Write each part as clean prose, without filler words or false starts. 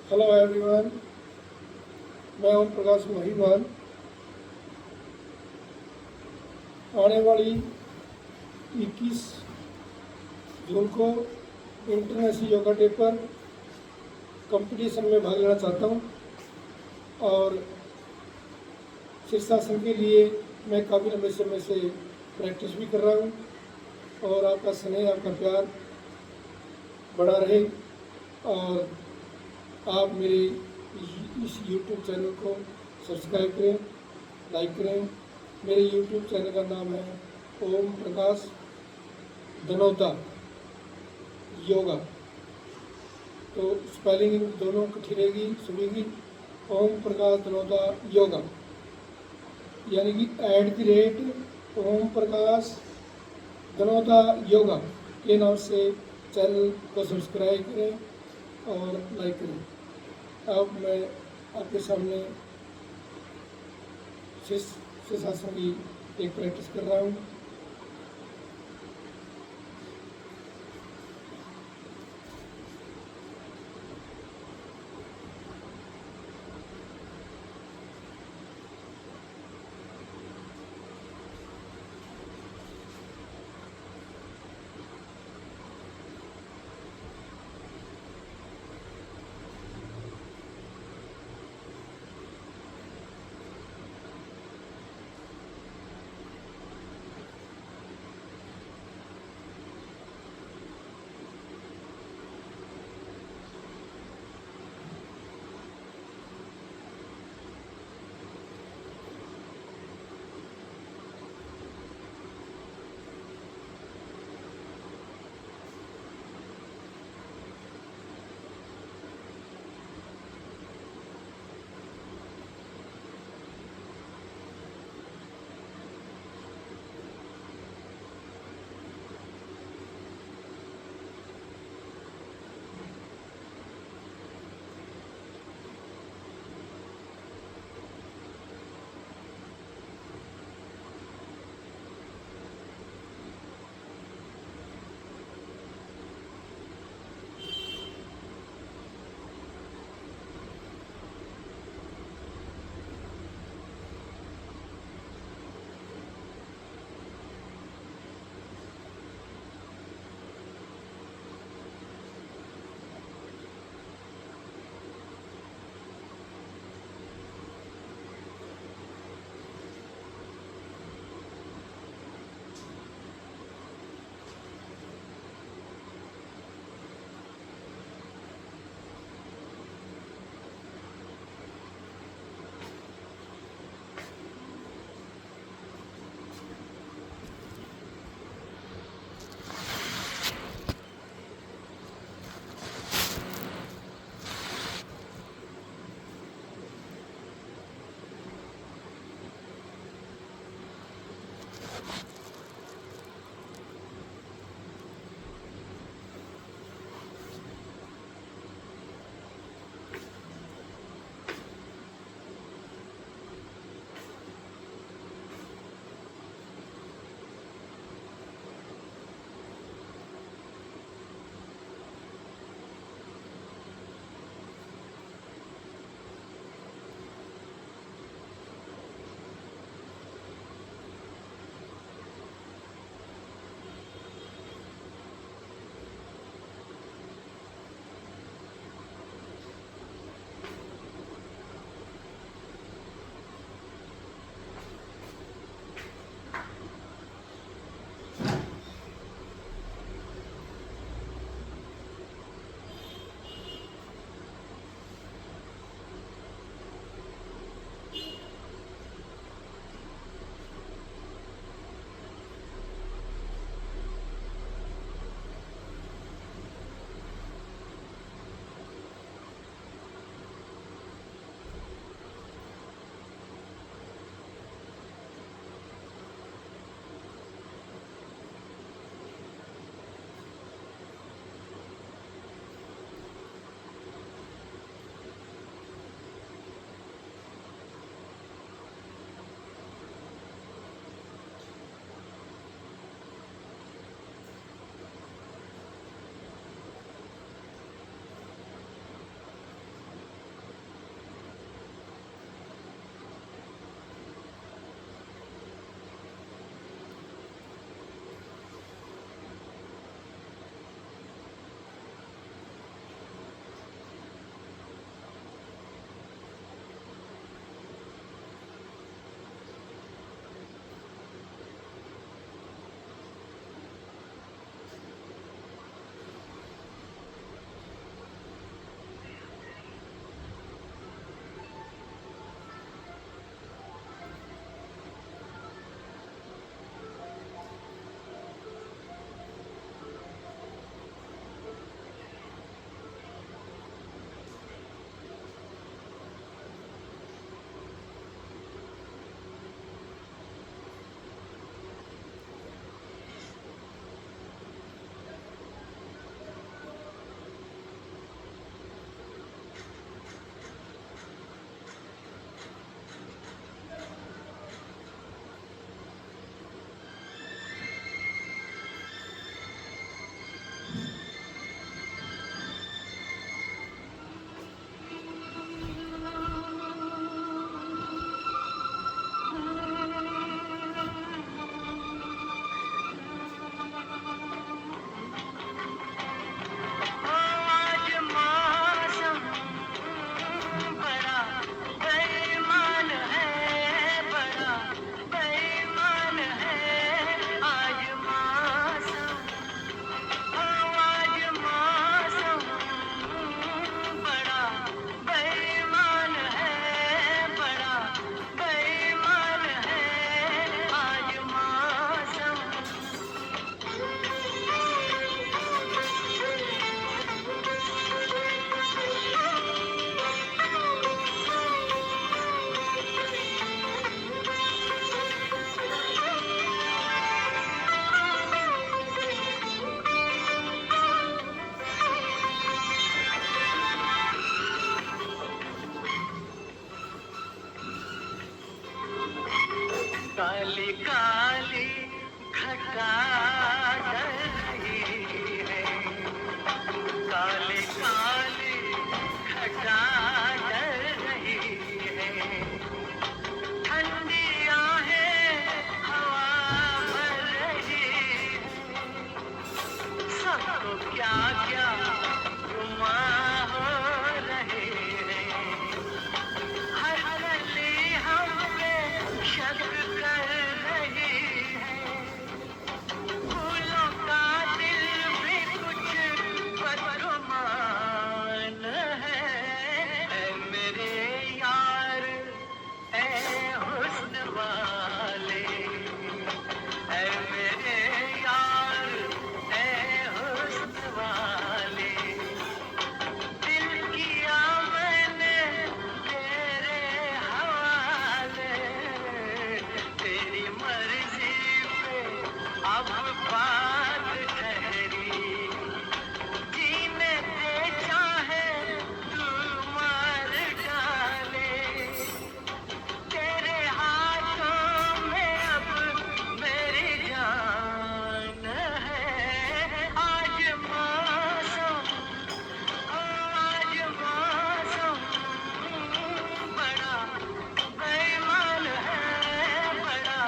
Hello everyone, मैं ओम प्रकाश महिवाल। आने वाली 21 जून को इंटरनेशनल योगा डे पर कंपटीशन में भाग लेना चाहता हूं और शीर्षासन के लिए मैं काफ़ी लंबे समय से प्रैक्टिस भी कर रहा हूं और आपका स्नेह, आपका प्यार बना रहे और आप मेरे इस YouTube चैनल को सब्सक्राइब करें, लाइक करें। मेरे YouTube चैनल का नाम है ओम प्रकाश धनौता योगा। तो स्पेलिंग दोनों इकट्ठी रहेगी, सुनेगी। ओम प्रकाश धनौता योगा यानी कि @ओम प्रकाश धनौता योगा के नाम से चैनल को सब्सक्राइब करें और लाइक करें। अब मैं आपके सामने शीर्षासन की एक प्रैक्टिस कर रहा हूँ। तो क्या क्या गुमा हो रहे हैं। हर गली हम पे शक कर रही है। फूलों का दिल भी कुछ बदगुमान है। ऐ मेरे यार, ऐ हुस्न वाले, ऐ मेरे यार, ऐ हुस्न वाले, दिल किया मैंने तेरे हवाले। तेरी मर्जी पे अब बात ठहरी, जीने दे चाहे तू मार डाले। तेरे हाथों में अब मेरी जान है। आज मौसम, आज मौसम बड़ा बेईमान है, बड़ा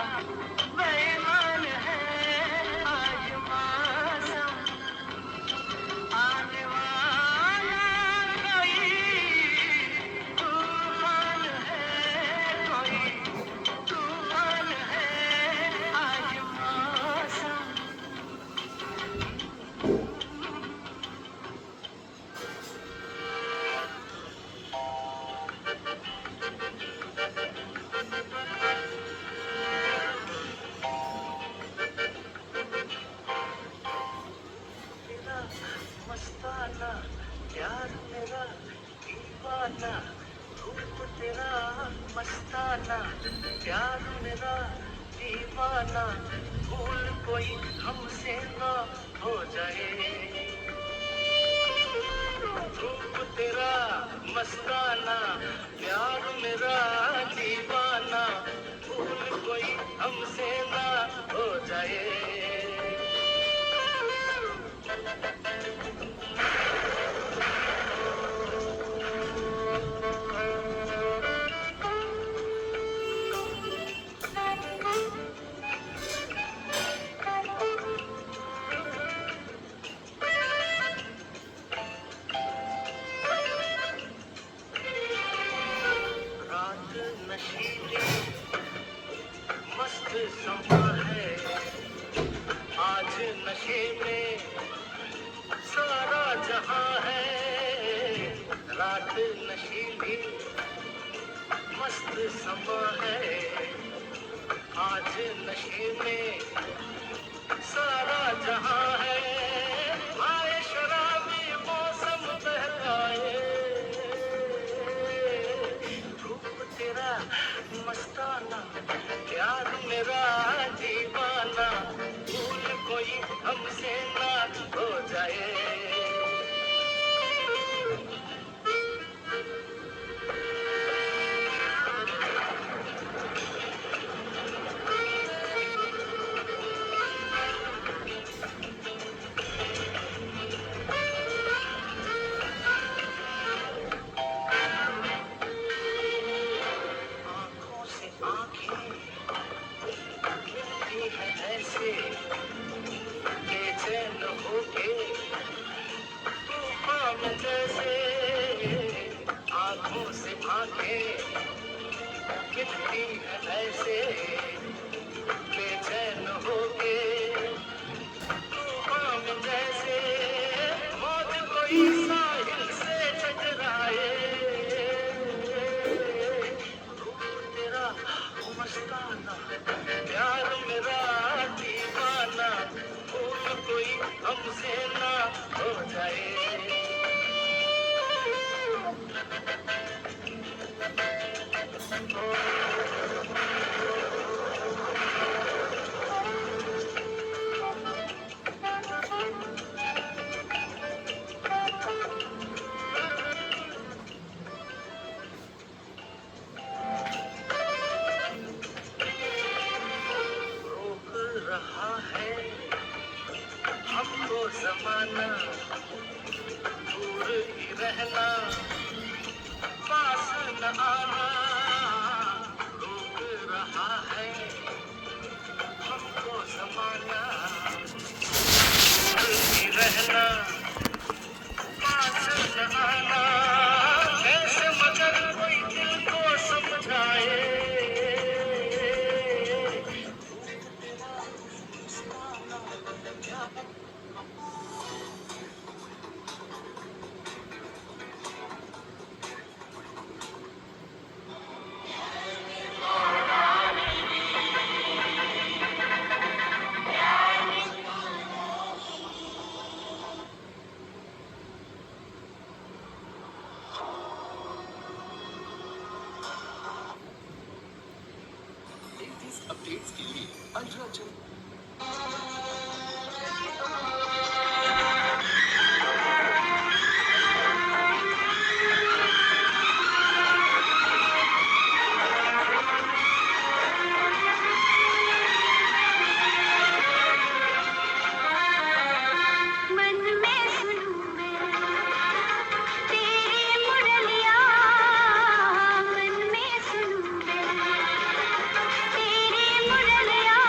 बेईमान है। आज मौसम आने वाला कोई तूफान है, कोई तूफान है। आज मौसम तेरा मस्ताना, प्यार मेरा दीवाना। रूप तेरा मस्ताना, प्यार मेरा दीवाना। भूल कोई हमसे ना हो जाए। रूप तेरा मस्ताना, प्यार मेरा दीवाना। भूल कोई हमसे ना हो जाए। रात नशीली मस्त समा है। आज नशे में सारा जहां है। रात नशीली मस्त समा है। आज नशे में सारा जहां है। आए शराबी मौसम बहलाए। रूप तेरा मस्ताना, प्यार मेरा दीवाना। भूल कोई हमसे ना हो जाए। आंखों से आंखें मिलती है ऐसे, बेचैन होके तूफान जैसे। आंखों से आंखें मिलती है ऐसे, बेचैन होके तूफान जैसे। मौत कोई साहिल से टकराए। रूप तेरा मस्ताना, प्यार मेरा दीवाना। भूल कोई हमसे ना हो जाए। रोक रहा है हमको जमाना। दूर ही रहना, पास न आना। रोक रहा है हमको जमाना। दूर ही रहना, मन में सुनूं मैं तेरी मुरलियाँ, मन में सुनूं मैं तेरी मुरलियाँ,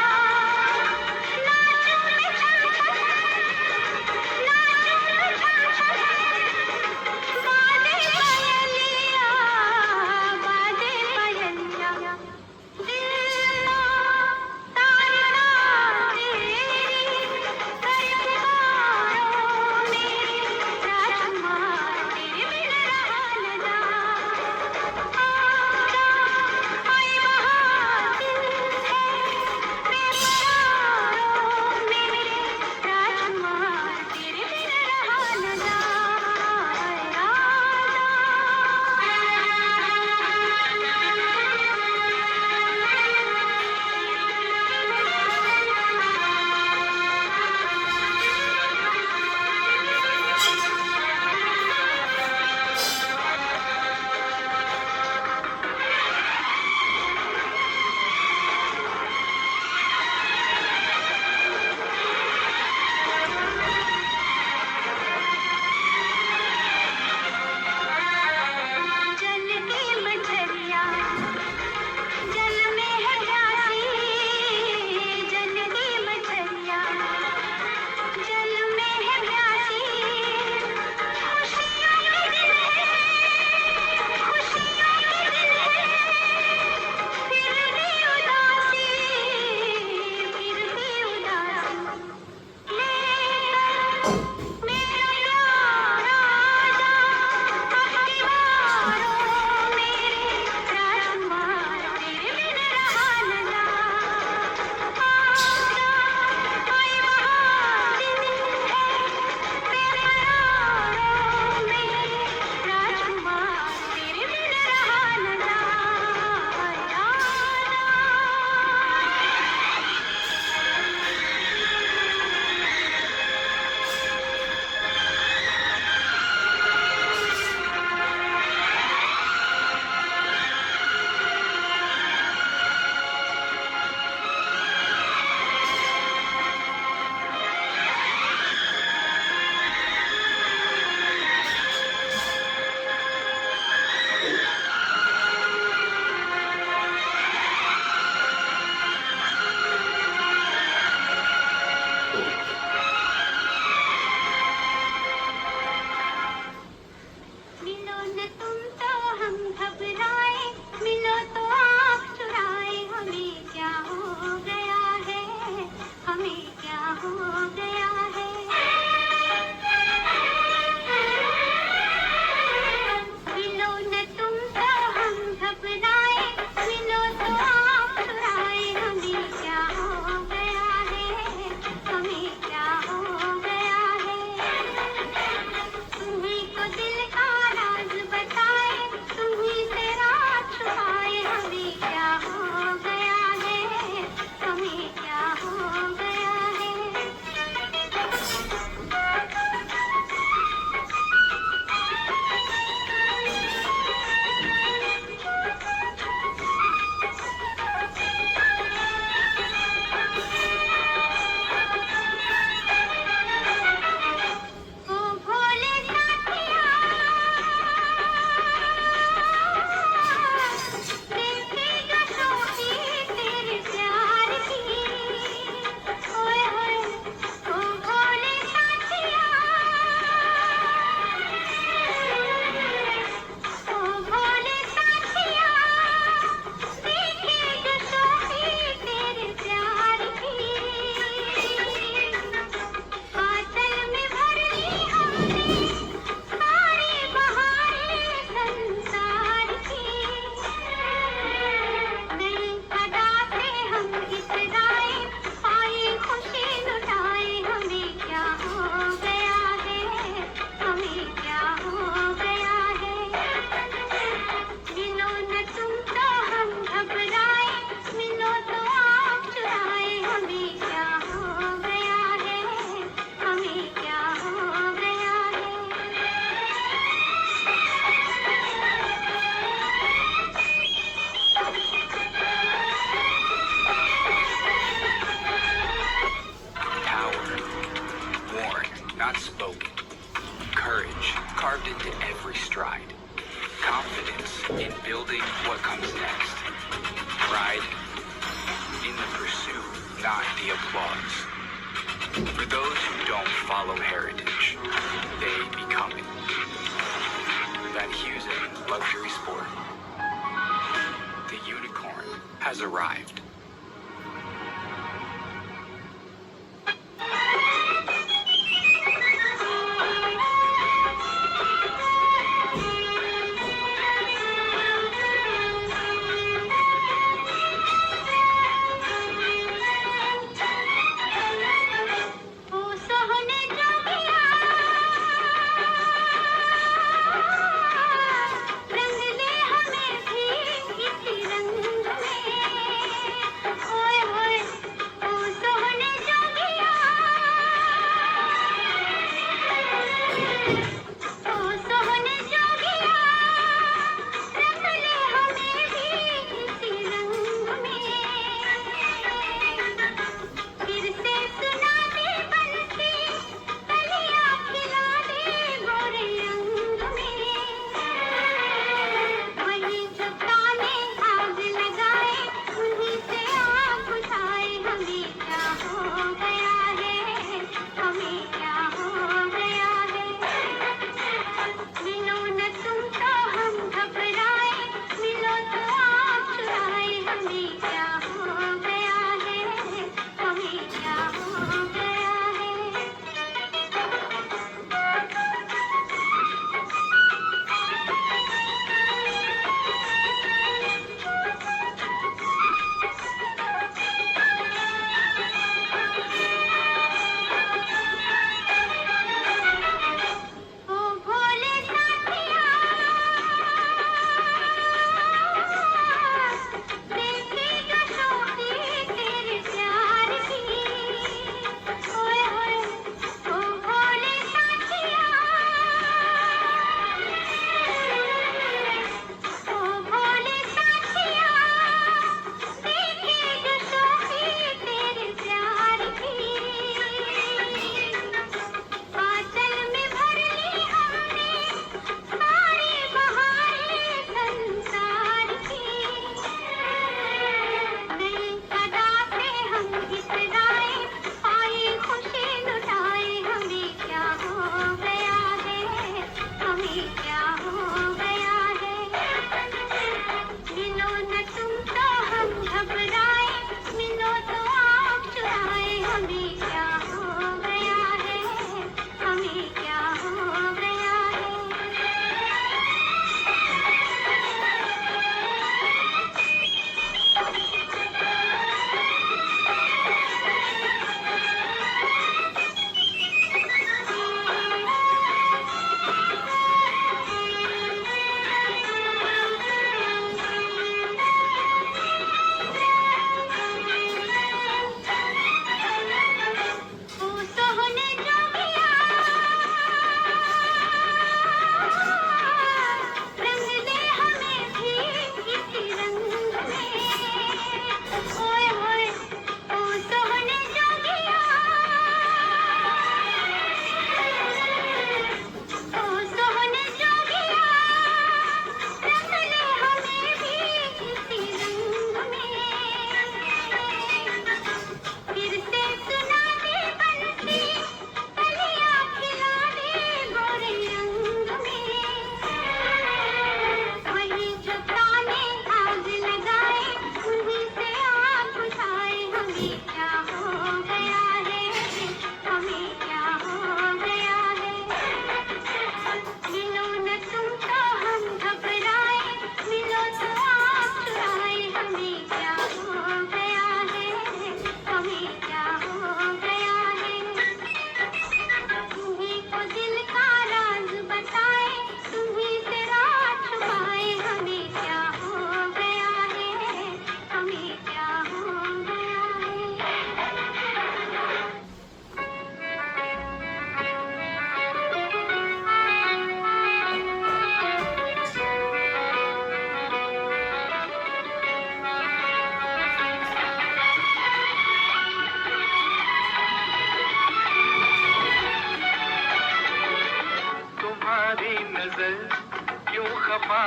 unspoken. Courage carved into every stride. Confidence in building what comes next. Pride in the pursuit, not the applause. For those who don't follow heritage, they become it. That Husey luxury sport. The unicorn has arrived. ओ सोहने जोगिया रंग ले हमें भी इसी रंग में नजर क्यों खफा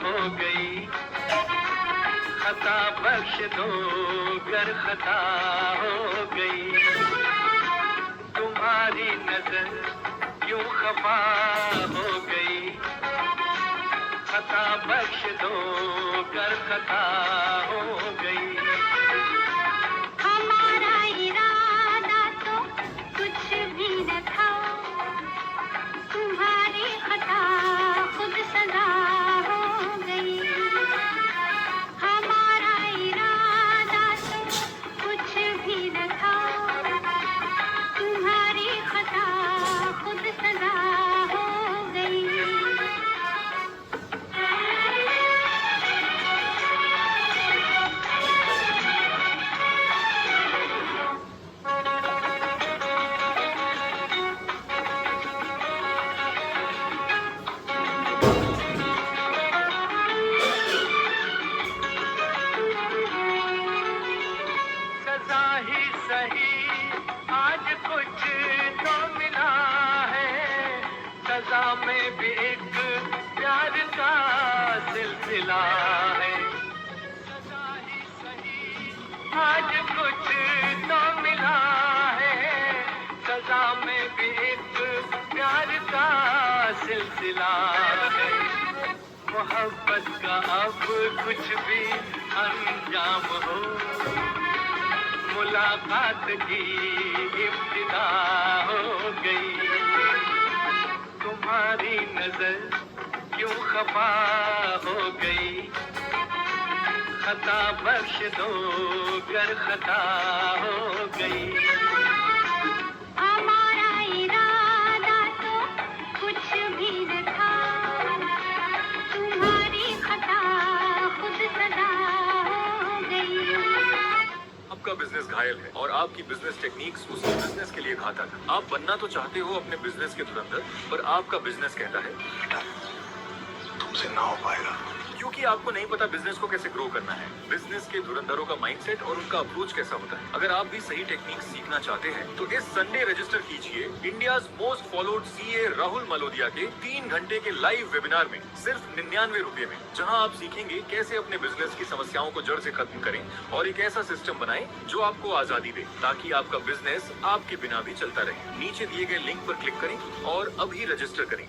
हो गई, खता बख्श दो गर खता हो गई, तुम्हारी नजर क्यों खफा हो गई, खता बख्श दो गर खता हो गई। हमारा इरादा तो कुछ भी न था, तुम्हारी खता खुद सजा हो गई। हमारा इरादा तो कुछ भी न था, तुम्हारी खता खुद सजा हो गई। सजा ही सही आज कुछ तो मिला है, सजा में भी एक प्यार का सिलसिला है। सजा ही सही आज कुछ तो मिला है, सजा में भी एक प्यार का सिलसिला है। मोहब्बत का अब कुछ भी अंजाम हो, मुलाकात की इब्तिदा हो गई, तुम्हारी नजर क्यों खफा हो गई, खता बख्श दो गर खता हो गई। हमारा इरादा तो कुछ भी न था, तुम्हारी खता खुद सजा हो गई। आपका बिजनेस घायल है और आपकी बिजनेस टेक्निक्स उसके बिजनेस के लिए घातक है। आप बनना तो चाहते हो अपने बिजनेस के धुरंधर, पर आपका बिजनेस कहता है तुमसे ना हो पाएगा, क्योंकि आपको नहीं पता बिजनेस को कैसे ग्रो करना है। बिजनेस के धुरंधरों का माइंडसेट और उनका अप्रोच कैसा होता है। अगर आप भी सही टेक्निक सीखना चाहते हैं तो इस संडे रजिस्टर कीजिए India's most followed CA Rahul Malodia के 3 घंटे के लाइव वेबिनार में सिर्फ 99 रुपए में, जहां आप सीखेंगे कैसे अपने बिजनेस की समस्याओं को जड़ से खत्म करें और एक ऐसा सिस्टम बनाएं जो आपको आजादी दे, ताकि आपका बिजनेस आपके बिना भी चलता रहे। नीचे दिए गए लिंक पर क्लिक करें और अभी रजिस्टर करें।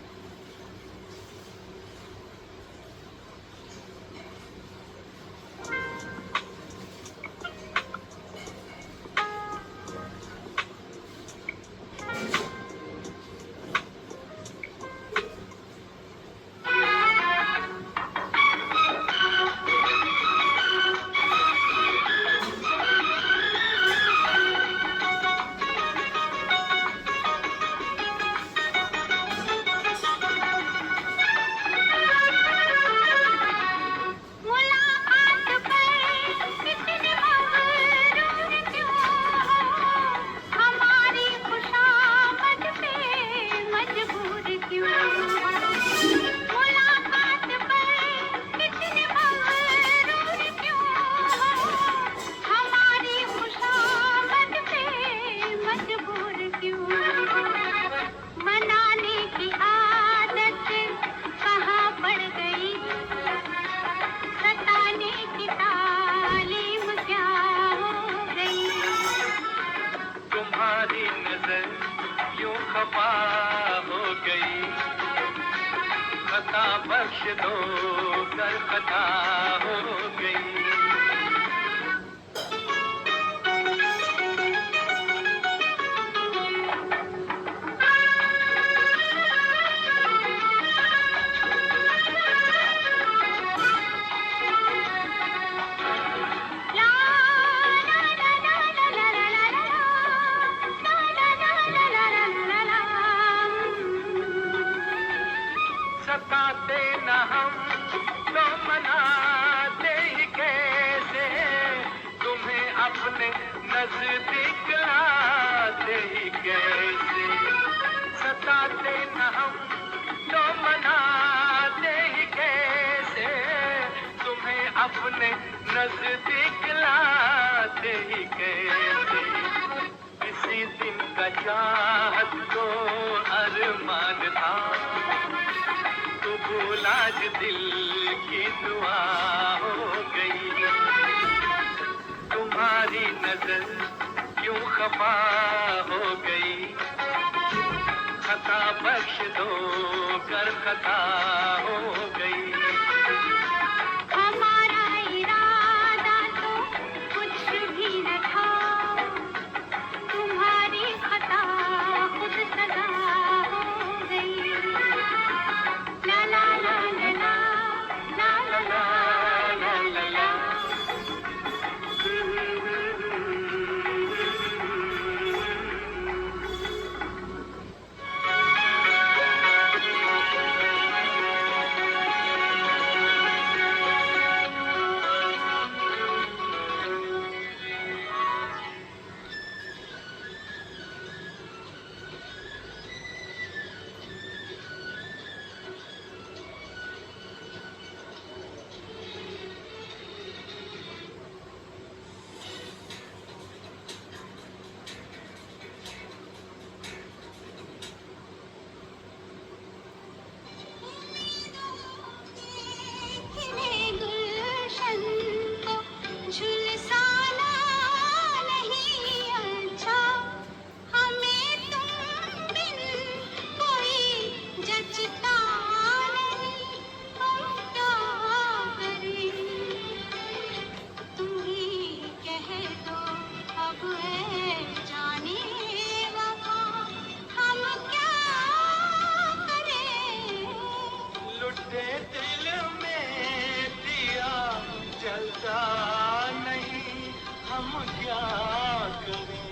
बख्श दो कर खता हो गई। सताते न हम तो मनाते ही कैसे, तुम्हें अपने नजदीक लाते ही कैसे। सताते न हम तो मनाते ही कैसे, तुम्हें अपने नजदीक लाते ही कैसे। किसी दिन का चाहत को अरमान था, फूल आज दिल की दुआ हो गई। तुम्हारी नजर क्यों खफा हो गई, खता बख्श दो कर खता हो गई। हमारा इरादा तो कुछ भी न था, तुम्हारी खता खुद सजा हो गई। ला ला ला ला ला ला ला ला ला ला। गुलशन को झुलसाना नहीं अच्छा, हमें तुम बिन कोई जचता नहीं, हम क्या करें। तुम ही कह दो अब है जाने वफा, हम क्या करें। लुटे दिल में दिया जलता नहीं, हम क्या करें।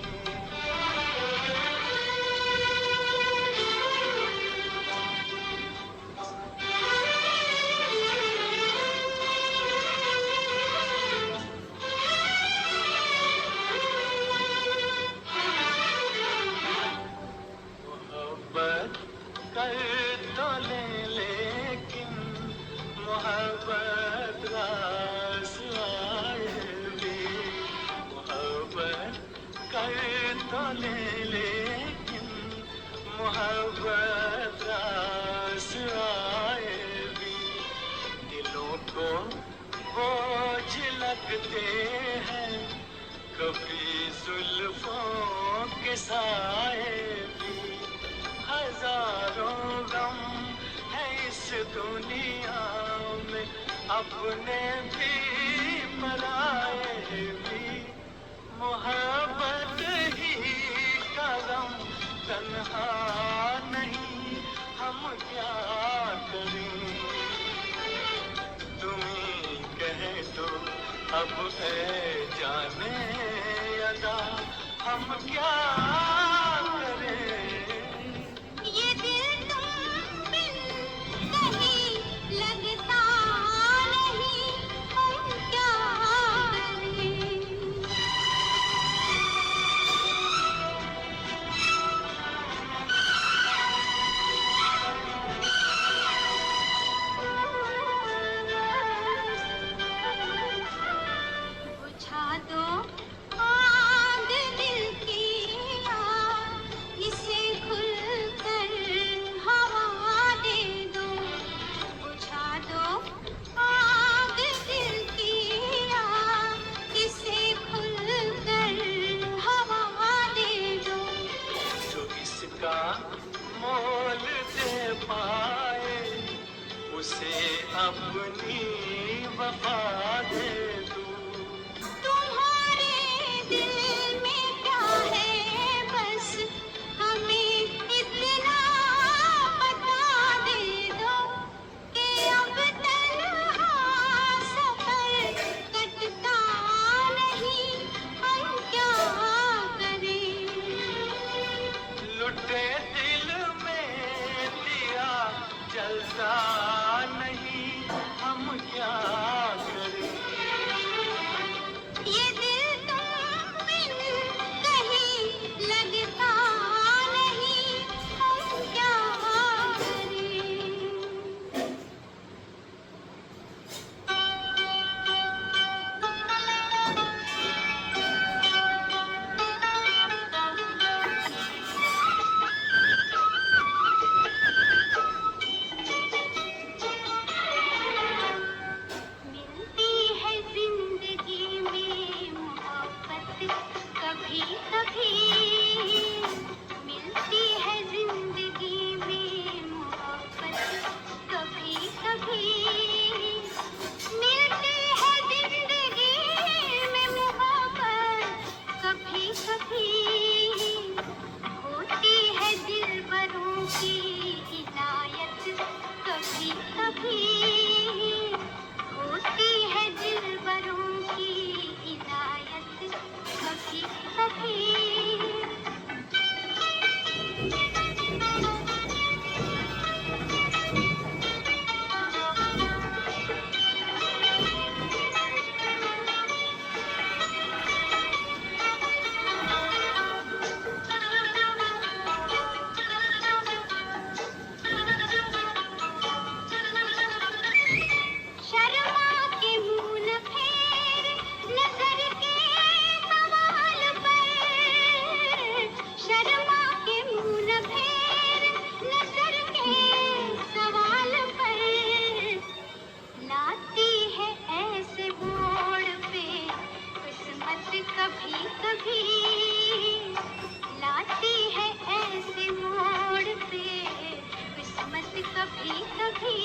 मोहब्बत कर तो ले लेकिन मोहब्बत रास आए भी। मोहब्बत कर तो ले लेकिन मोहब्बत रास आए भी। दिलों को बोझ लगते हैं कभी जुल्फों के साए भी। हजारों गम है इस दुनिया में, अपने भी पराए भी। मोहब्बत ही का गम तन्हा नहीं, हम क्या करें। तुम्ही कहे तो अब है जाने अदा, हम क्या करें। ये दिल तुम बिन कहीं लगता नहीं, हम क्या करें। बुझा दो आग दिल की की इनायत कभी कभी होती है, दिलबरों की इनायत कभी कभी। शर्मा के मुंह न फेर नजर के सवाल पर, शर्मा के मुंह न फेर नजर के सवाल पर, लाती है ऐसे मोड़ पे किस्मत कभी कभी, लाती है ऐसे मोड़ पे किस्मत कभी कभी।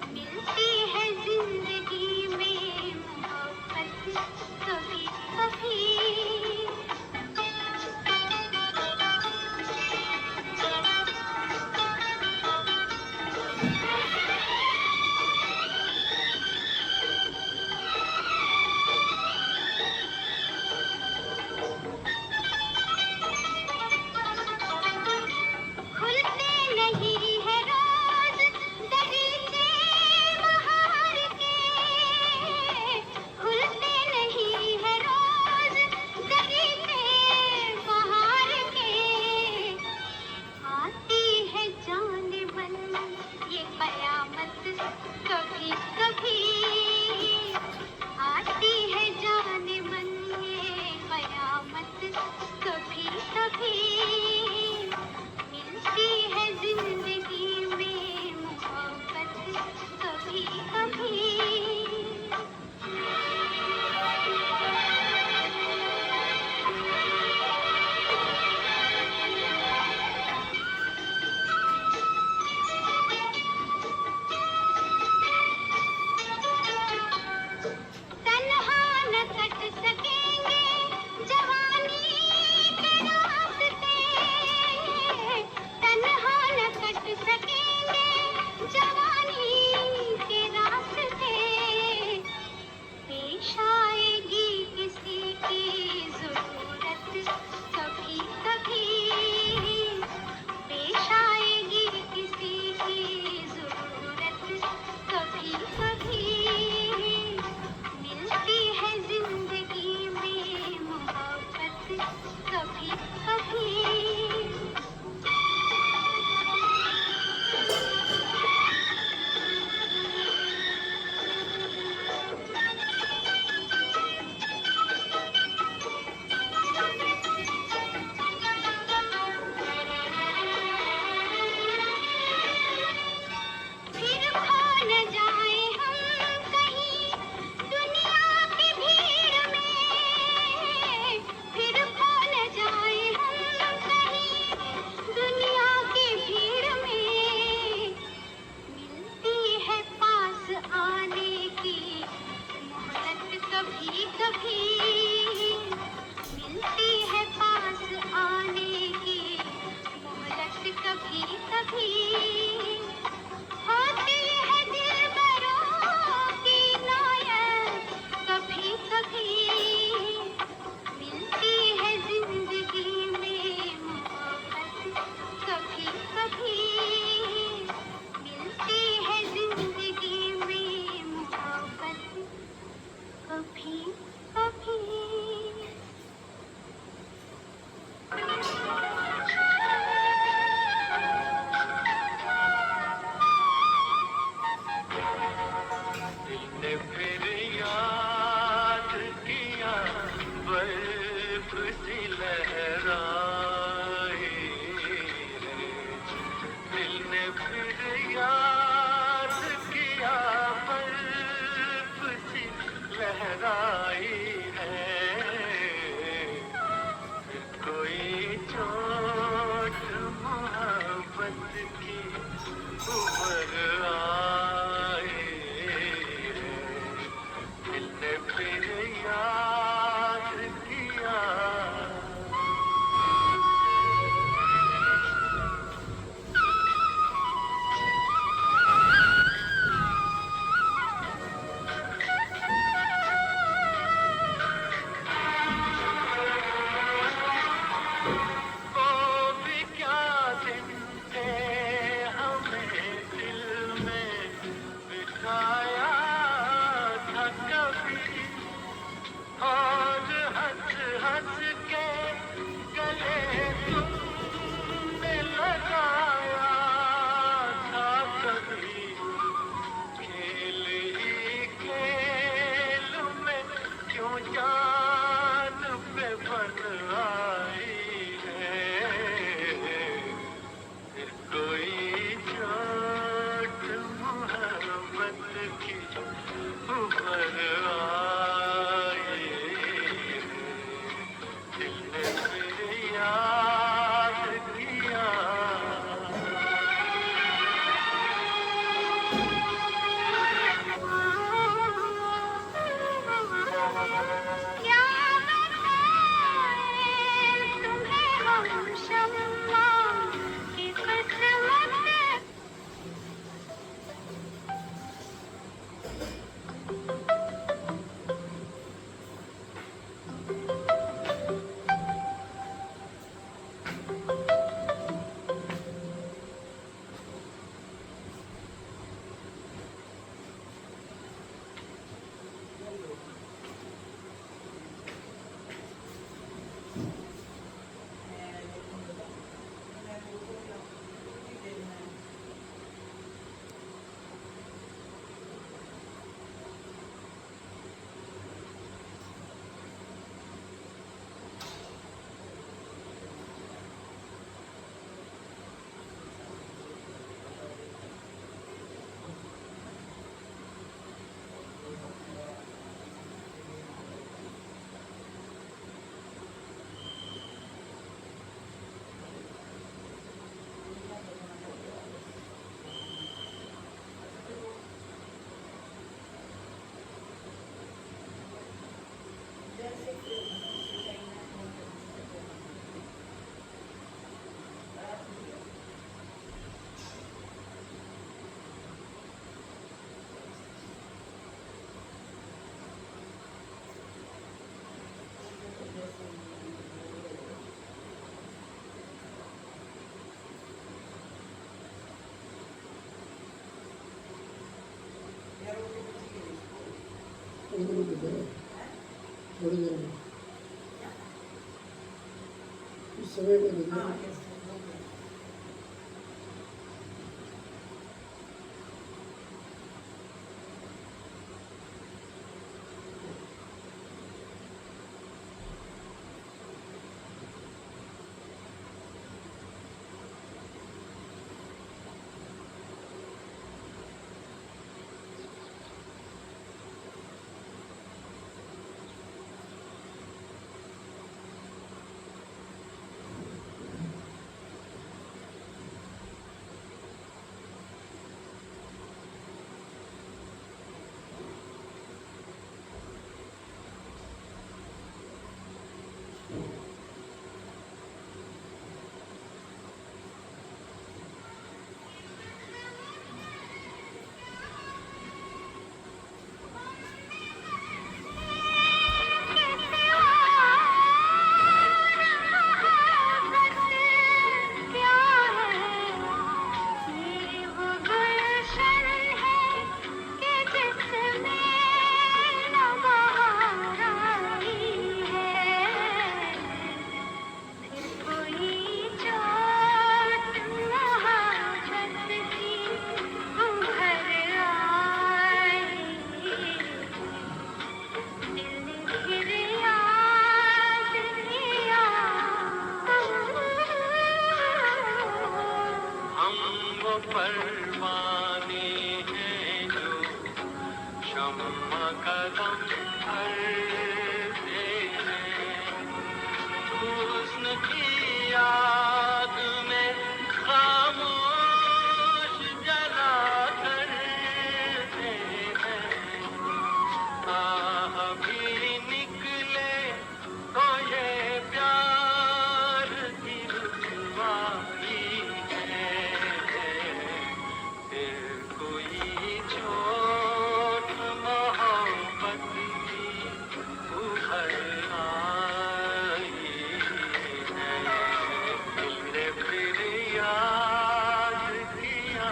मिलती है जिंदगी में मोहब्बत कभी कभी। खुलते नहीं है रोज दरीचे बहार के, खुलते नहीं है रोज दरीचे बहार के, आती है जाने मन ये कयामत कभी कभी, आती है जाने मन ये कयामत कभी कभी। मिलती है जिंदगी में मोहब्बत कभी कभी। तन्हा न कट सकेंगे जवानी के रास्ते, तन्हा न कट सकेंगे जवानी के रास्ते, पेश आएगी किसी की जरूरत कभी कभी, पेश आएगी किसी की जरूरत कभी कभी। मिलती है जिंदगी में मोहब्बत कभी कभी। फिर खो न जाए हम कहीं दुनिया की भीड़ में, फिर खो न जाए हम कहीं दुनिया की भीड़ में। मिलती है पास आने की मोहलत कभी कभी, मिलती है पास आने की मोहलत कभी कभी। होती है दिलबरों की नायत कभी कभी, मिलती है जिंदगी में मोहब्बत कभी कभी, मिलती है जिंदगी में मोहब्बत कभी कभी। ने फिर याद किया बर्फ सी लहराए रे, दिल ने फिर याद किया बर्फ सी लहराई है। फिर कोई चोट मोहब्बत की उभर आए रे, दिल ने फिर याद किया। थोड़ी देर में इस समय पर बदले हम वो परवाने हैं जो शम्मा कदम भरते हैं हुस्न की याद में खामोश जला करते हैं आह भी निकले तो ये प्यार की रुखवारी फिर कोई चोट मोहब्बत की उभर आई है दिल ने फिर याद किया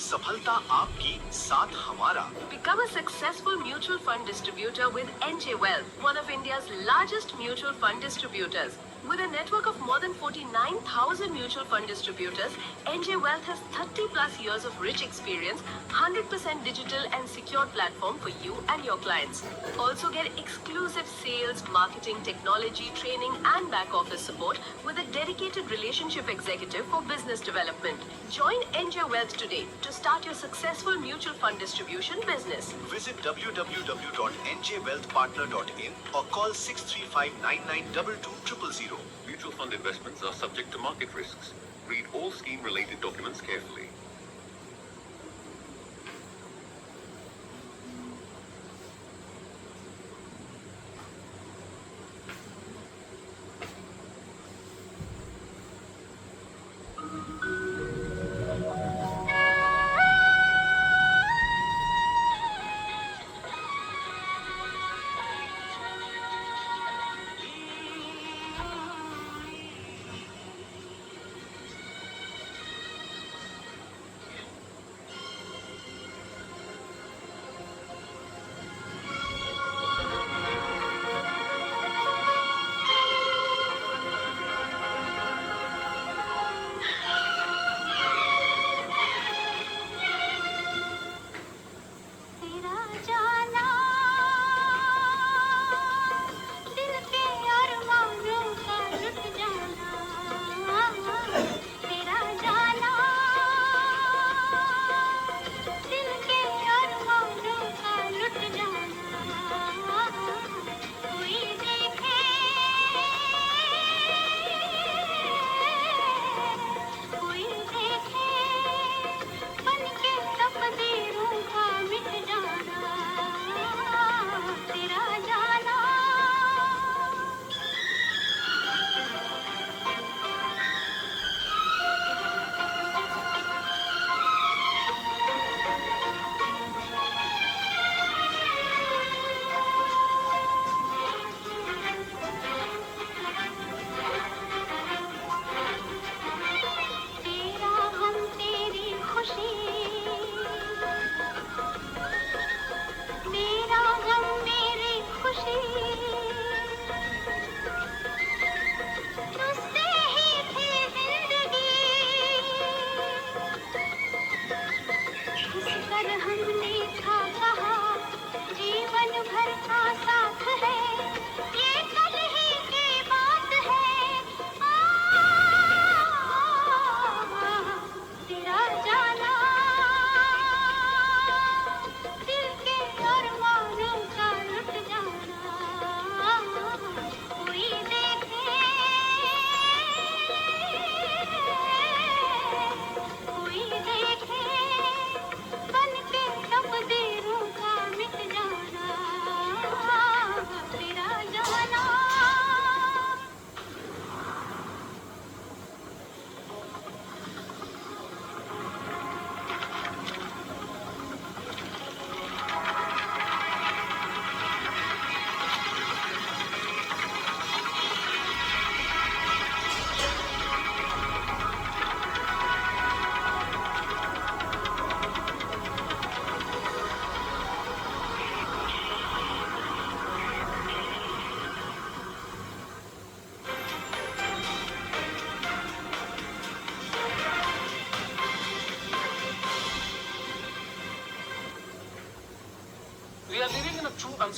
सफलता आपकी, साथ हमारा। Become a successful mutual fund distributor with NJ Wealth, one of India's largest mutual fund distributors. With a network of more than 49,000 mutual fund distributors, NJ Wealth has 30 plus years of rich experience, 100% digital and secure platform for you and your clients. Also get exclusive sales, marketing, technology, training and back office support with a dedicated relationship executive for business development. Join NJ Wealth today to start your successful mutual fund distribution business. Visit www.njwealthpartner.in or call 635992200. Mutual fund investments are subject to market risks. Read all scheme-related documents carefully.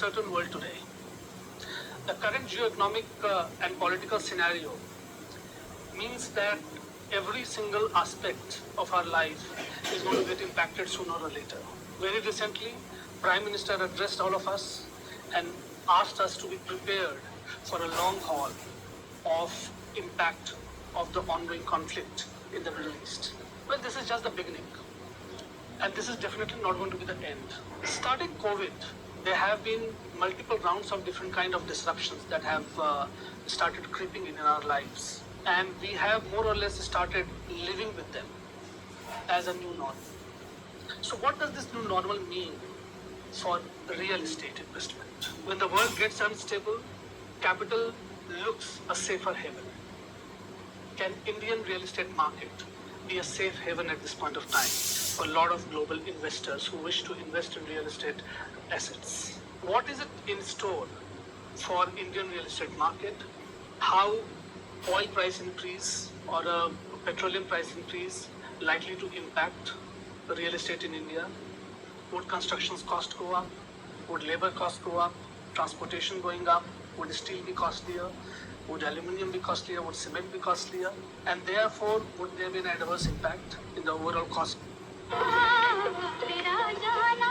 uncertain world today. The current geoeconomic and political scenario means that every single aspect of our life is going to get impacted sooner or later. Very recently, Prime Minister addressed all of us and asked us to be prepared for a long haul of impact of the ongoing conflict in the Middle East. Well, this is just the beginning. And this is definitely not going to be the end. Starting COVID, there have been multiple rounds of different kind of disruptions that have started creeping in our lives. And we have more or less started living with them as a new normal. So what does this new normal mean for real estate investment? When the world gets unstable, capital looks a safer haven. Can Indian real estate market be a safe haven at this point of time for a lot of global investors who wish to invest in real estate assets? What is it in store for Indian real estate market? How oil price increase or a petroleum price increase likely to impact real estate in India? Would construction cost go up? Would labor cost go up? Transportation going up? Would steel be costlier? Would aluminium be costlier? Would cement be costlier? And therefore, would there be an adverse impact in the overall cost? तेरा जाना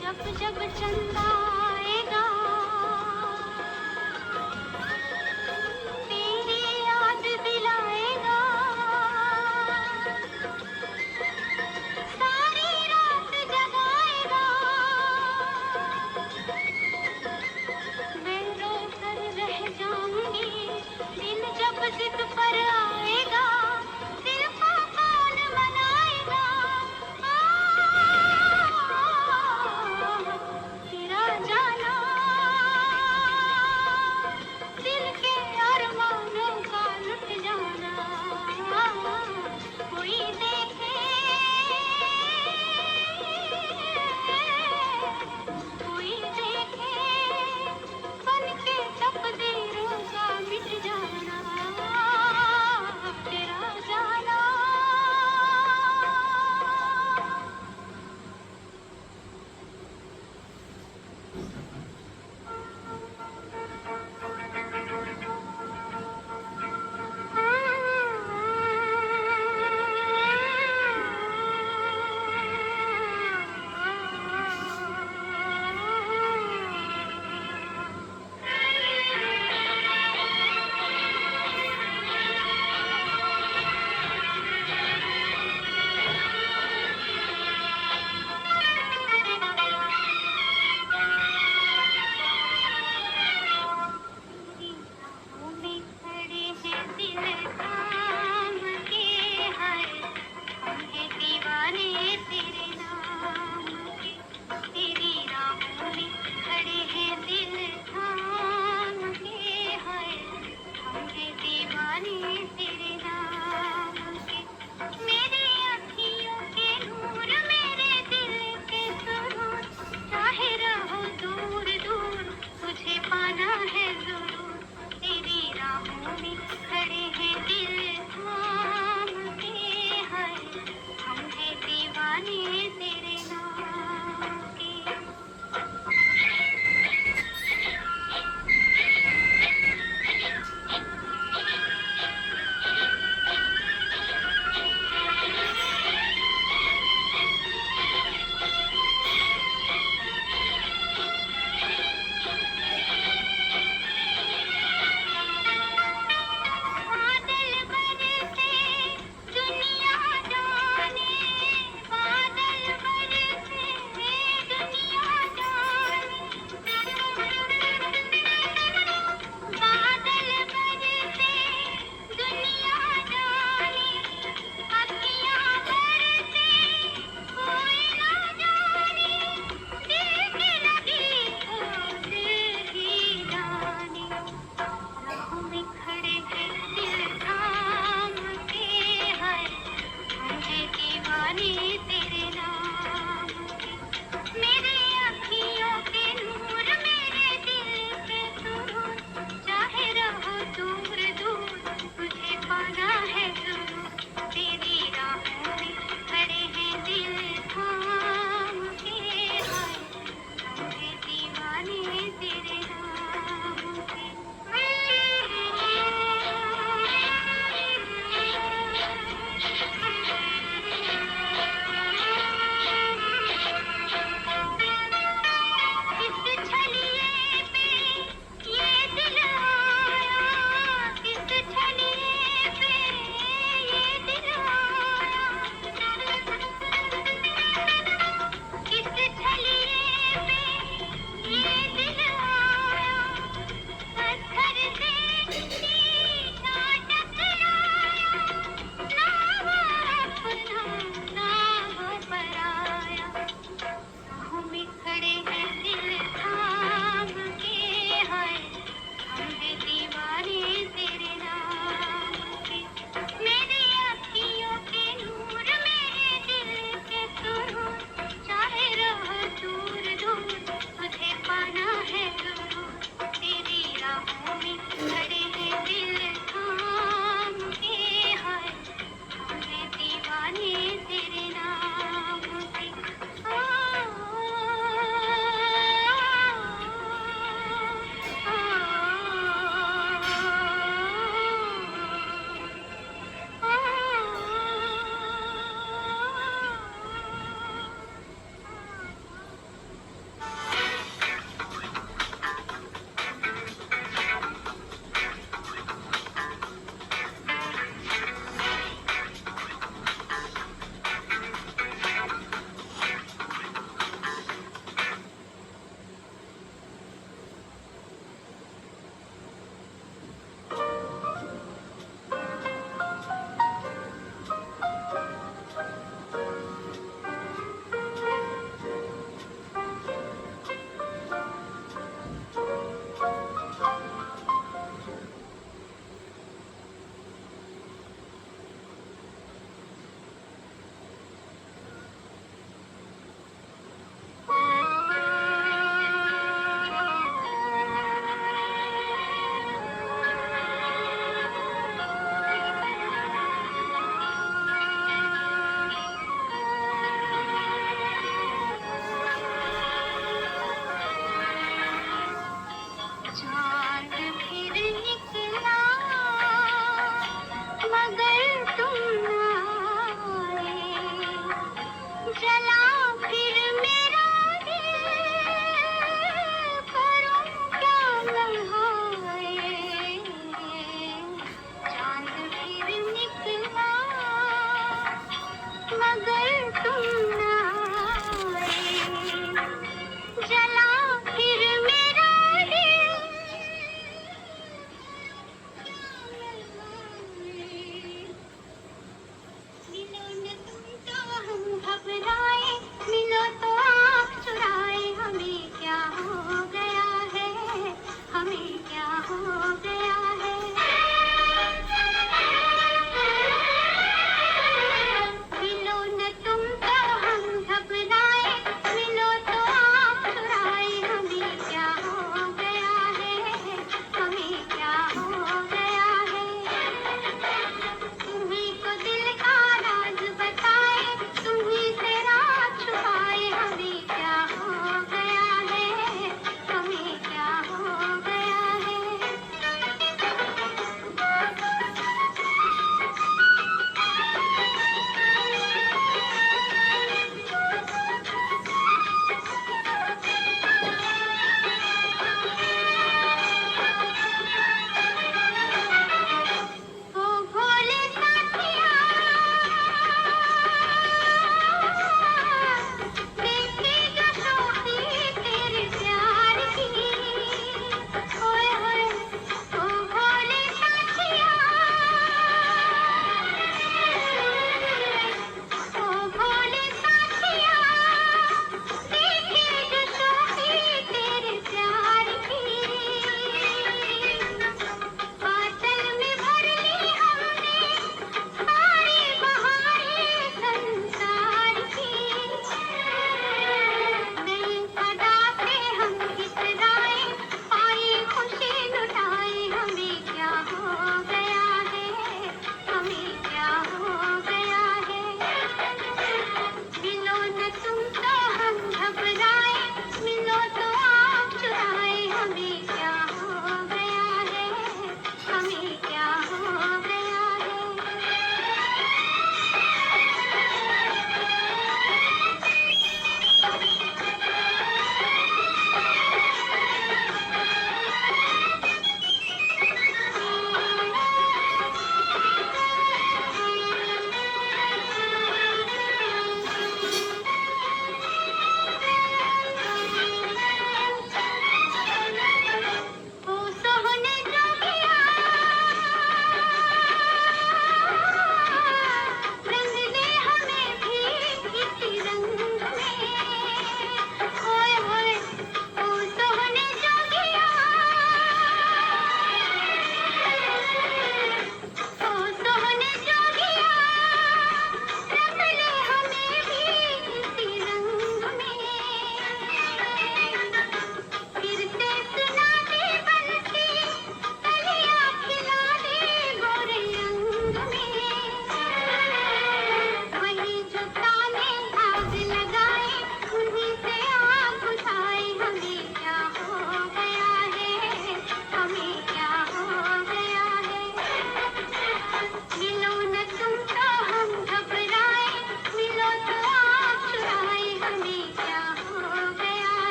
जब जब चंदा आएगा तेरी याद दिलाएगा सारी रात जगाएगा मैं रो कर रह जाऊंगी दिन जब जिद पर आएगा दिल को कौन मनाएगा तेरा जाना दिल के अरमानों का लुट जाना कोई देखे बन के तकदीरों का मिट जाना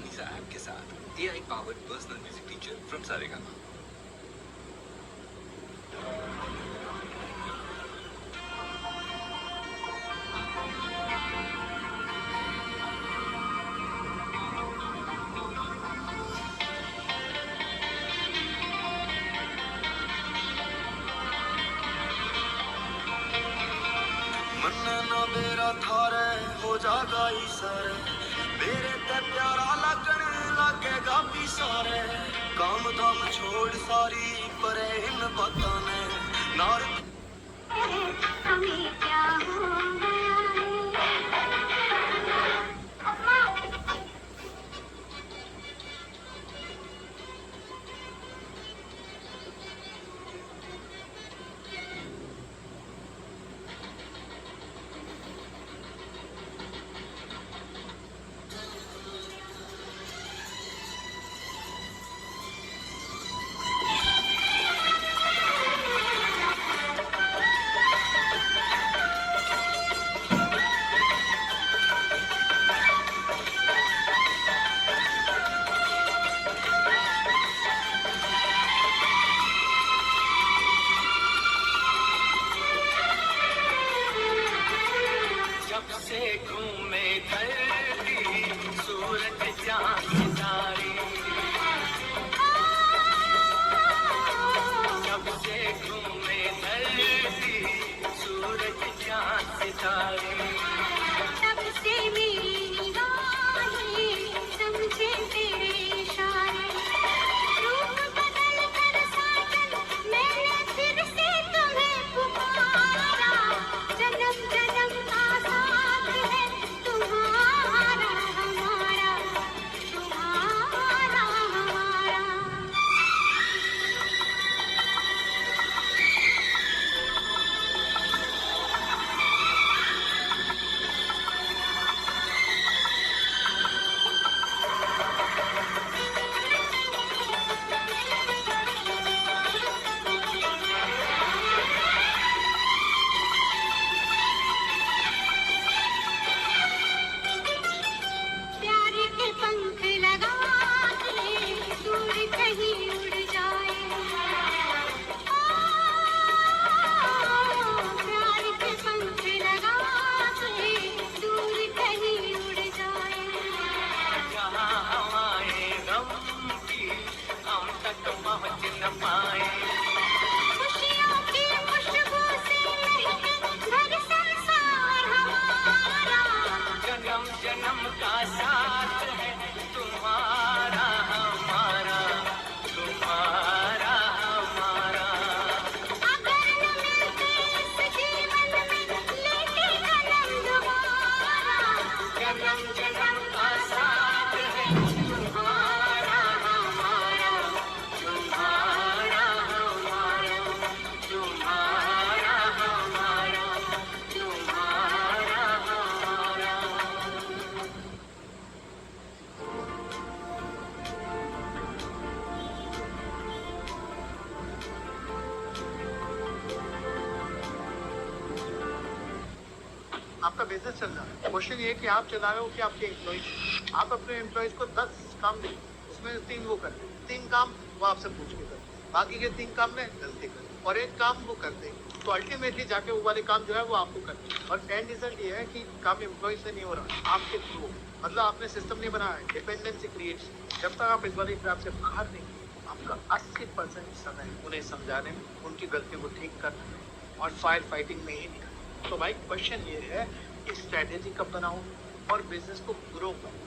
अलीजा ऐप के साथ AI powered personal music teacher from Saregama. मन्ना मेरा थारे हो जागा ही सारे मेरे ते प्यारा लगन लगेगा भी सारे काम धाम छोड़ सारी पर इन बातों ने नार हमें क्या हो गया है जब से घूमे धरती सूरज चांद सितारे जब से घूमे धरती सूरज चांद सितारे तब से मेरी निगाहें समझे तेरे इशारे रूप बदल कर साजन मैंने फिर से तुम्हें पुकारा जन्म जन्म का साथ है तुम्हारा हमारा तुम्हारा हमारा प्यार के पंख लगा के दूर कहीं उड़ जाए प्यार के पंख लगा के दूर कहीं उड़ जाए जहाँ हवाएं गम की हम तक पहुँच न पाए खुशियों की खुशबू से महके घर संसार हमारा जन्म जन्म का साथ है तुम्हारा हमारा तुम्हारा हमारा अगर न मिलते इस जीवन में लेते जन्म दोबारा जन्म जन्म का साथ है तुम्हारा हमारा तुम्हारा हमारा तुम्हारा हमारा तुम्हारा हमारा आपका बिजनेस चल रहा है, क्वेश्चन ये है कि आप चला रहे हो कि आपके एम्प्लॉइज, आप अपने एम्प्लॉइज को 10 काम दें, उसमें 3 वो करते हैं, 3 काम वो आपसे पूछ के करते हैं, बाकी के 3 काम में गलती करते हैं और 1 काम वो करते हैं, तो अल्टीमेटली जाके वो वाले काम जो है वो आपको करते हैं और एंड रिजल्ट ये है कि काम एम्प्लॉइज से नहीं हो रहा, आपके थ्रू, मतलब आपने सिस्टम नहीं बनाया है, डिपेंडेंसी क्रिएट्स। जब तक आप इस वाली ट्रैप से बाहर नहीं, आपका 80% समय उन्हें समझाने में, उनकी गलती को ठीक करने में और फायर फाइटिंग में ही निकल। तो भाई क्वेश्चन ये है कि स्ट्रेटेजी कब बनाऊं और बिजनेस को ग्रो करूं,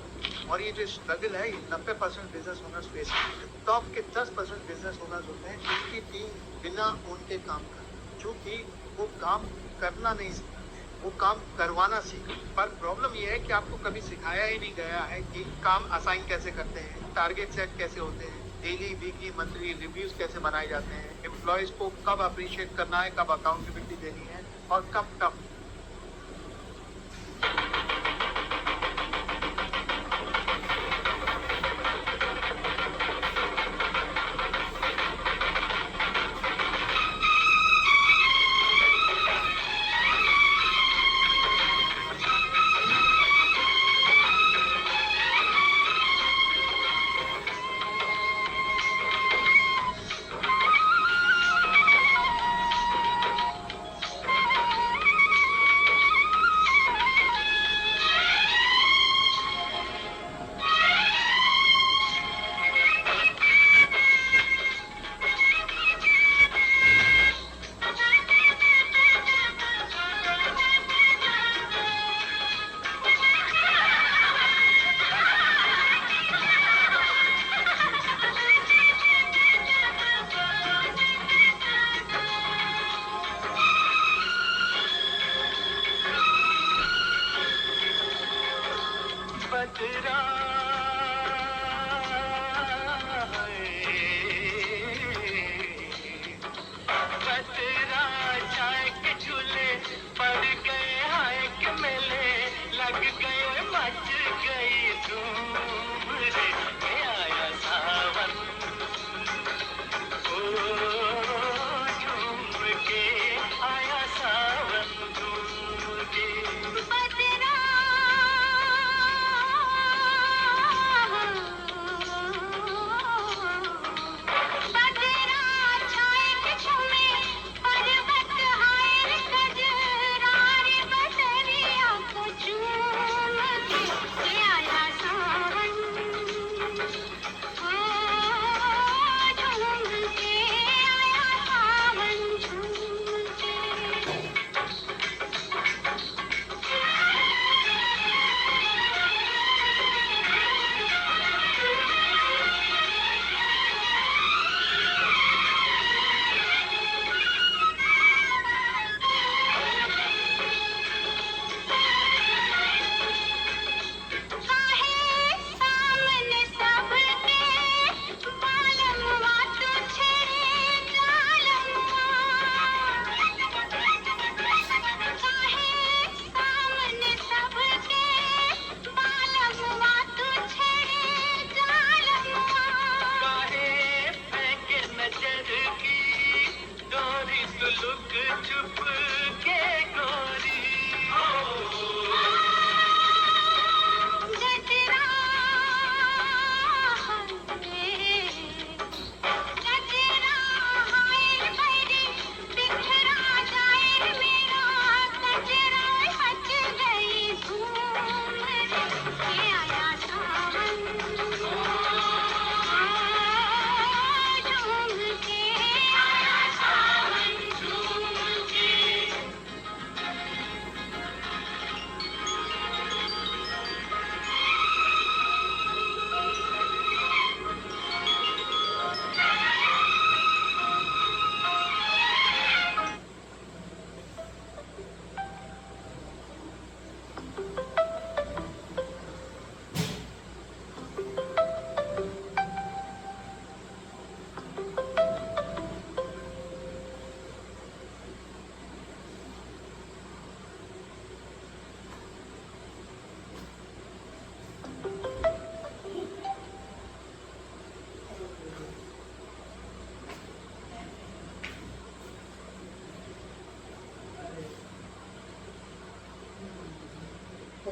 और ये जो स्ट्रगल है ये 90% बिजनेस ओनर्स फेस करते हैं। टॉप के 10% बिजनेस ओनर्स होते हैं जिनकी टीम बिना उनके काम कर, क्योंकि वो काम करना नहीं सीखा, वो काम करवाना सीखा। पर प्रॉब्लम ये है कि आपको कभी सिखाया ही नहीं गया है कि काम असाइन कैसे करते हैं, टारगेट सेट कैसे होते हैं, डेली वीकली मंथली रिव्यूज कैसे बनाए जाते हैं, एम्प्लॉयज को कब अप्रिशिएट करना है, कब अकाउंटेबिलिटी देनी है और कब कब।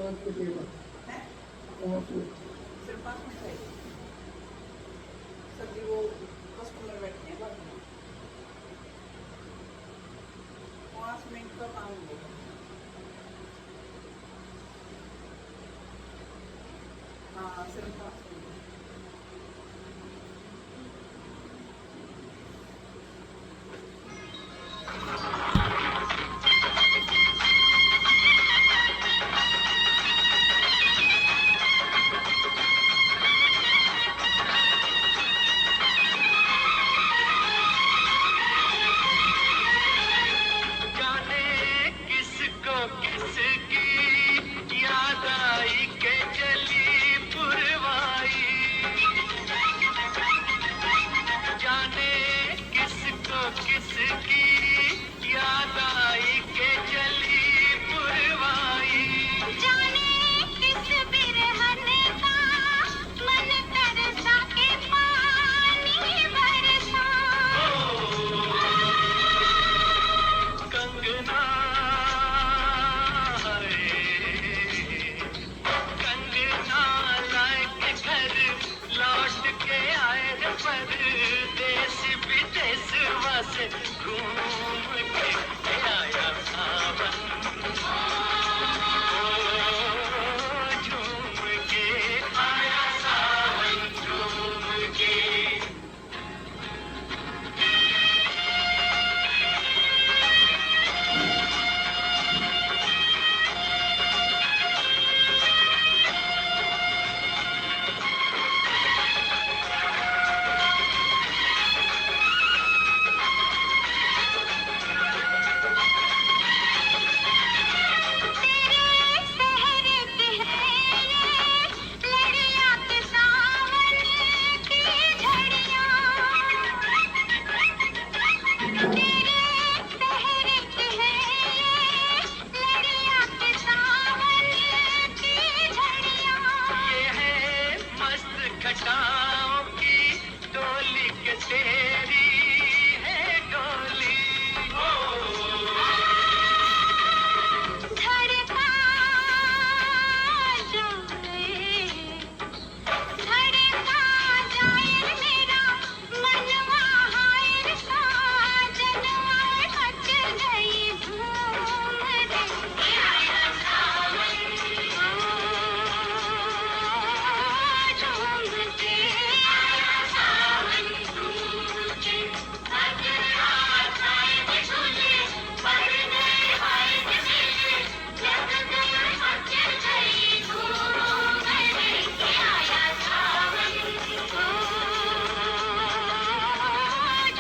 5 के टेबल 5 सिर्फ 5 मिनट चाहिए सर जी, वो कस्टमर बैठे हैं बाद में 5 मिनट का काम होगा। हाँ सिर्फ 5 मिनट। जाने किसको किसकी याद आई के चली पुरवाई, जाने किसको किसकी याद आई के चली पुरवाई। जाने किस बिरहन का मन तरसा के पानी बरसा। कंगना कंगना लाए के घर लौट के आए रे परदेस विदेश से घूम के आया सावन, झूम के आया सावन झूम के। तेरे सहरे की है ये लड़ियाँ के सावन की झड़ियाँ। तेरे सहरे की है ये लड़ियाँ के सावन की झड़ियाँ। ये है मस्त घटाओं की डोली के तेरी है डोली। धड़का जाए मेरा मनवा हाय साजनवा हट गई धूम रे आया सावन झूम के आया सावन झूम के। अगर रात आए के झूले पर गए हाय के मेले जग गए हट गई धूम रे आया सावन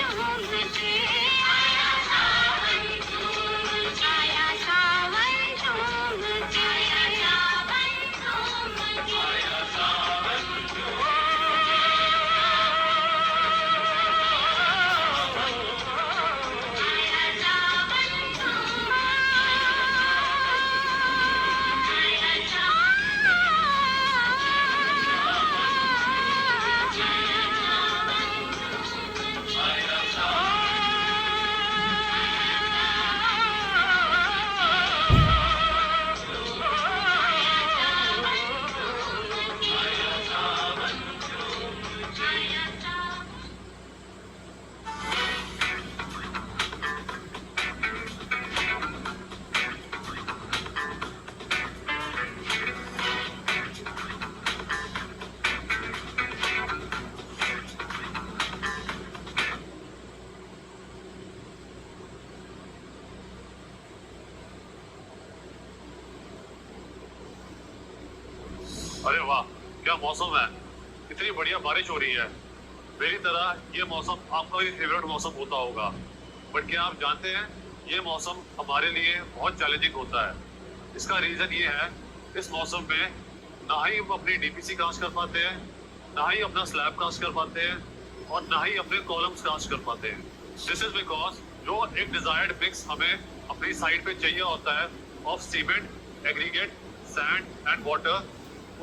झूम के आया सावन झूम के आया सावन झूम के आया सावन झूम के। अरे वाह, क्या मौसम है, इतनी बढ़िया बारिश हो रही है। मेरी तरह ये मौसम आपका भी फेवरेट मौसम होता होगा, बट क्या आप जानते हैं ये मौसम हमारे लिए बहुत चैलेंजिंग होता है। इसका रीजन ये है, इस मौसम में ना ही हम अपनी डीपीसी कास्ट कर पाते हैं, ना ही अपना स्लैब कास्ट कर पाते हैं, और ना ही अपने कॉलम्स कास्ट कर पाते हैं। दिस इज बिकॉज जो एक डिजायर्ड मिक्स हमें अपनी साइड पे चाहिए होता है of cement, aggregate, sand and water,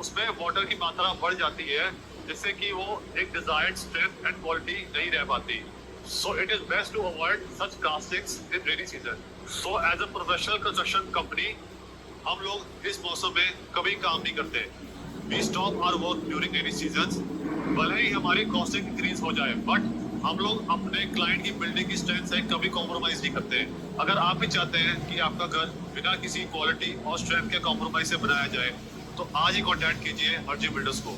उसमें वाटर की मात्रा बढ़ जाती है, जिससे कि वो एक डिजायर्ड स्ट्रेंथ एंड क्वालिटी नहीं रह पाती। So it is best to avoid such castings in rainy season. So as a professional construction company, हम लोग इस मौसम में कभी काम नहीं करते। We stop our work during any seasons. भले ही हमारी कॉस्टिंग इंक्रीज हो जाए, बट हम लोग अपने क्लाइंट की बिल्डिंग की स्ट्रेंथ से कभी कॉम्प्रोमाइज नहीं करते। अगर आप भी चाहते हैं कि आपका घर बिना किसी क्वालिटी और स्ट्रेंथ के कॉम्प्रोमाइज से बनाया जाए, तो आज ही कॉन्टैक्ट कीजिए हरजी बिल्डर्स को।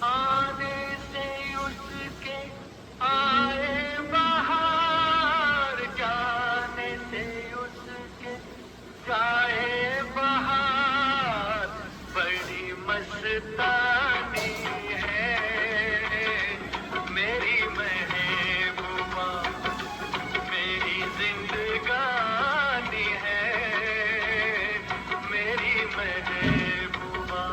आने से उसके आए बहार, जाने से उसके जाए बहार, बड़ी मस्तानी है मेरी महबूबा, मेरी जिंदगानी है मेरी महबूबा।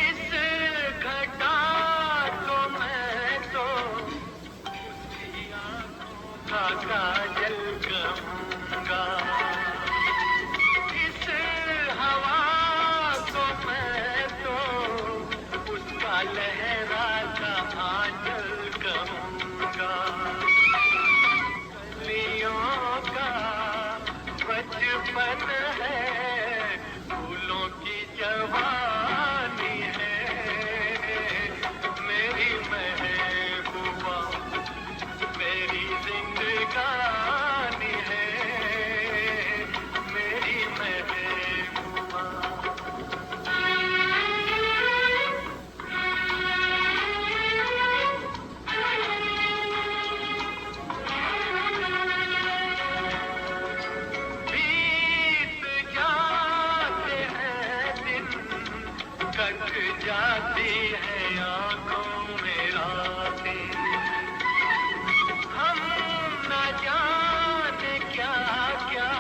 इस घटा को मैं तो उसकी आंखों का काजल कहूँगा। इस हवा को मैं तो उसका लहराता आंचल कहूँगा। कलियों का बचपन है, फूलों की जवानी है मेरी महबूबा, मेरी जिंदगानी है मेरी महबूबा। बीत जाते हैं दिन, कट जाती है आंखों में रातें, हम न जाने क्या क्या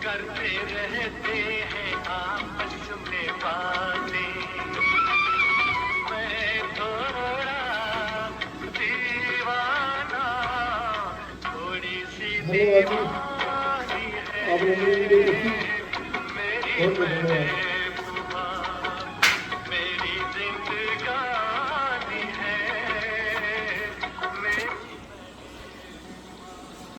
करते रहते हैं आपस में बातें। मैं थोड़ा दीवाना, थोड़ी सी धन्यवाद जी। दीवानी है आपने मेरी वीडियो देखी, मेरी बहुत बहुत धन्यवाद।